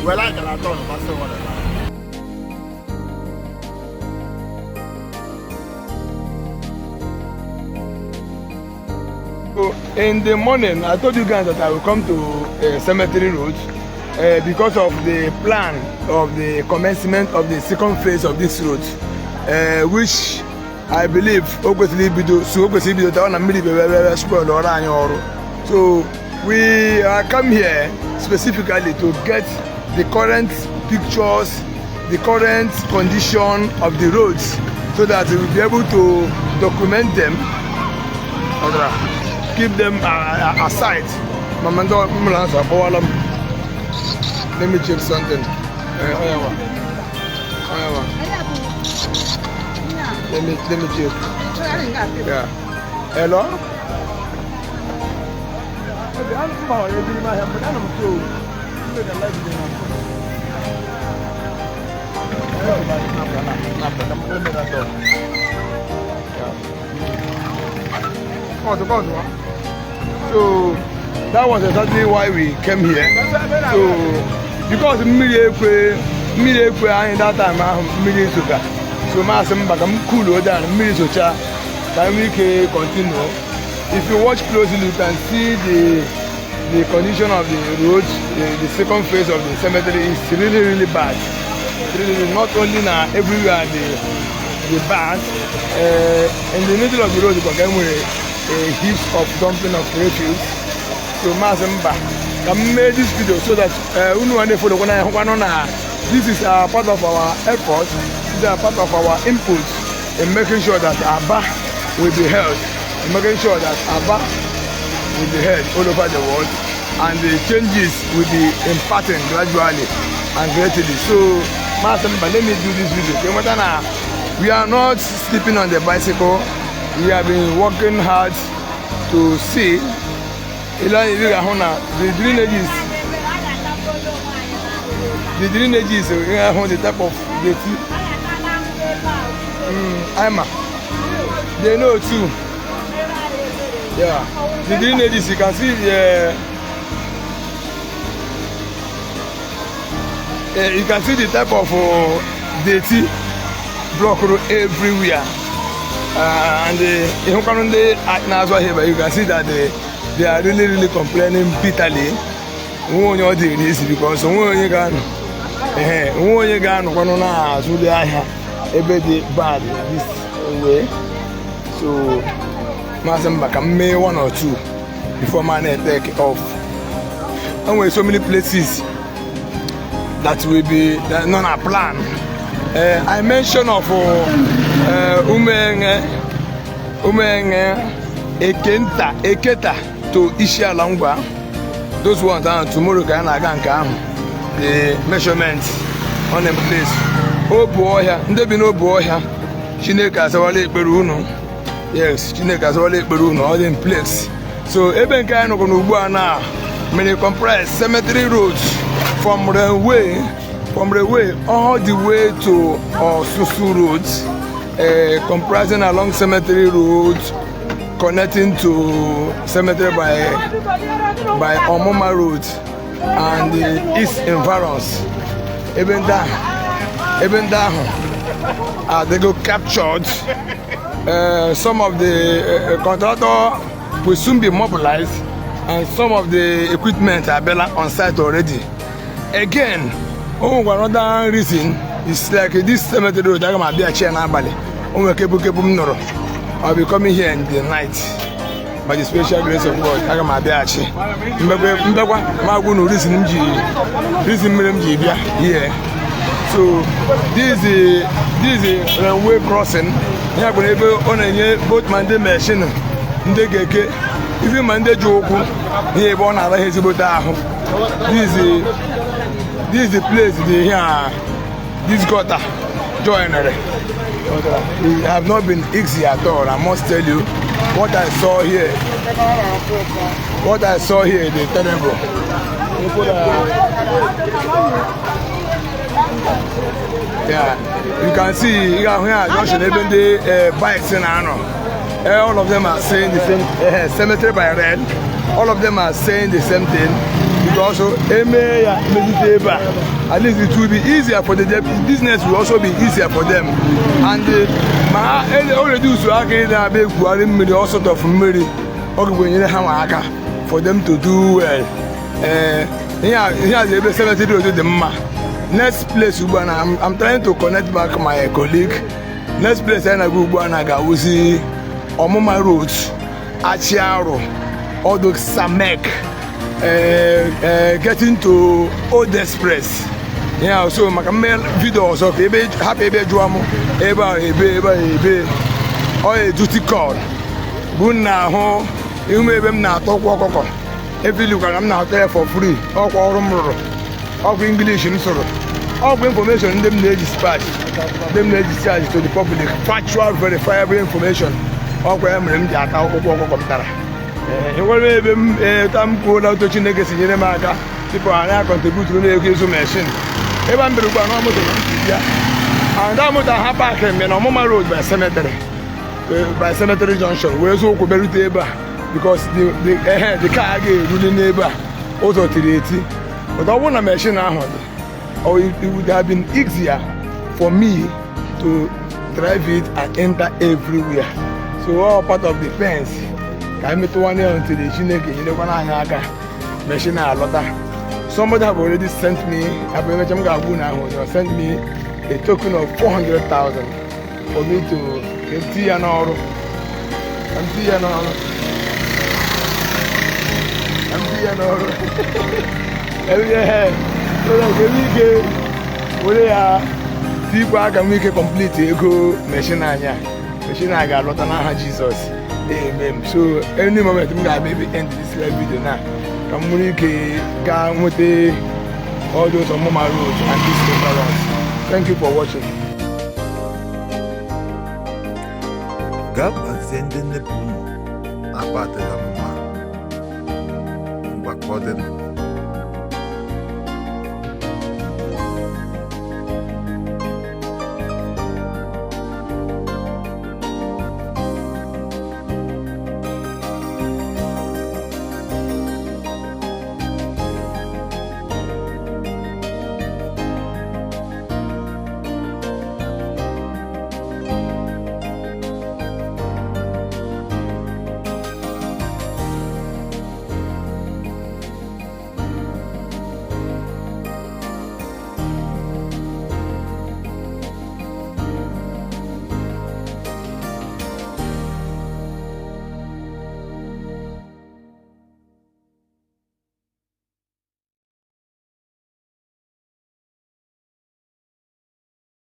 Well, I can attend the pastor. In the morning, I told you guys that I will come to Cemetery Road because of the plan of the commencement of the second phase of this road, which I believe so we come here specifically to get the current pictures, the current condition of the roads, so that we will be able to document them, keep them aside. Let me check something. Let me check. Yeah. Hello? So that was exactly why we came here. So because that time so cool down can we continue. If you watch closely, you can see the condition of the roads. The second phase of the cemetery is really bad. Really, not only now, everywhere the bad. In the middle of the road, you can get a heap of dumping of refuse. So Mazemba, I made this video so that this is a part of our effort. This is a part of our input in making sure that ABIA will be held. Making sure that ABIA will be heard all over the world, and the changes will be imparted gradually and greatly. So, Master, let me do this video. We are not sleeping on the bicycle. We have been working hard to see the drainages. The type of they know too. Yeah, the drainages, you can see you can see the type of dirty block road everywhere, and you can see that they are really complaining bitterly. Because bad this way. So Mazemba can make 1 or 2 before man take off. And we so many places that will be not a plan. I mentioned of Eketa to Ishialangwa. Those ones are tomorrow can the measurements on the place. Oh boy, there be no boy here. Chineka Sawale Peruno. Yes, Chineka Sawale Peruno, all in place. So even kind of now, many compressed cemetery roads from the way all the way to Susu roads, comprising along cemetery roads, connecting to cemetery by Omoma Road and the east environs. Even that they go captured. Some of the contractor will soon be mobilized, and some of the equipment are on site already. Again, another reason is like this cemetery road. I'm be a chair now, I'll be coming here in the night by the special grace of God. I'm a biachi. So this is a railway crossing. We are going to on a boat Monday machine. Even Monday joke. Here born other his boat. This is the place they here. This gutter joinery. It have not been easy at all. I must tell you, what I saw here is terrible. Yeah, you can see here even the bikes in all of them are saying the same cemetery by red. All of them are saying the same thing. because at least it will be easier for the business will also be easier for them. And already so I can be all sort of money for them to do well. Here's the next place I'm trying to connect back my colleague. Next place I go and go see Omoma Road, Achiaro, all those Samek, getting to Old Express. Yeah, so my video also happy Juamo, Eba, or a duty call. Buna ho, you may be not talk walk. If you look at I'm not there for free, or of English in sort of information them they dispatch, them they discharge to the public, factual, verifiable information. Of where I'm in that out of Tara. You will be time called out to Chinese in America. People are now contribute to the machine. Even the and I'm at Hapakem and Omoma Road by Cemetery Junction, where so could be table because the car gave the neighbor also to the 80. But I want a machine or it would have been easier for me to drive it and enter everywhere. So all part of the fence. I met one year until the Chineke, you know, machine a lot. Somebody have already sent me, sent me a token of 400,000 for me to empty an hour. So people can make a complete ego machine. Machine I got a lot of Jesus. Amen. So any moment I'm gonna maybe end this live video now. Come with all those on Mama Road and this restaurant. Thank you for watching. Gab ascending the boom. Apart from my